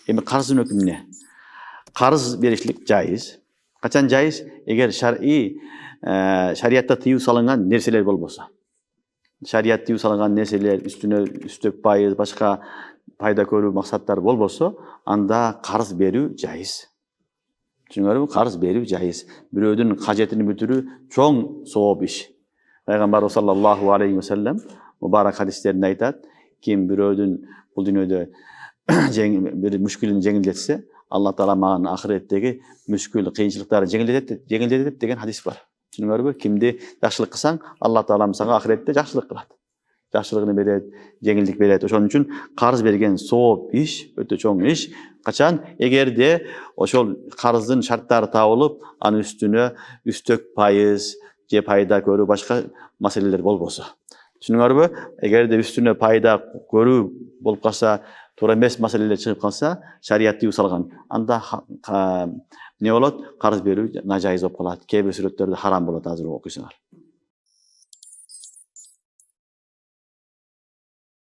Endi qarzdın hükmüne. Qarz berişlik jaiz. Kaçan jaiz? Eğer şariatta tıyıu salıngan nerseler bolbosa. Şariat tıyıu salıngan nerseler üstüne üsttök payız, başka payda körүү maksatlar bolbosa, anda qarz berүү jaiz. Çünkü qarz berүү jaiz. Birödün kajetini bütürүү çoğ sowap iş. Peygamber sallallahu aleyhi ve sellem mübarek hadislerinde aytat, kim birödün bu dünyada bir müşkülünü jеңилдетсе, Allah Taala mağan ahiretteki müşkül, kıyınçılıkları jеңилдетет деген hadis var. Çünkü kimdi yaxşılık kılsan, Allah Taala sana ahirette yaxşılık kılat. Yaxşılığını beret, jеңилдик beret. Oşon üçün qarz bergen sowap iş, öte çoğ iş. Kaçan egerde oşol qarzdın şartları tabılıp, anın üstüne üstök payız, je payda körүү başka meseleler bolbosa. Düşünüңөрбү? Egerde üstüne payda körүү bolup kalsa, to'g'ri emas masalalar chiqib qolsa, shariatda usalgan. Anda ne bo'ladi? Qarz berүү najoiz bo'lib qoladi. Keyingi suratlarda harom bo'ladi, hozir o'qiysiz.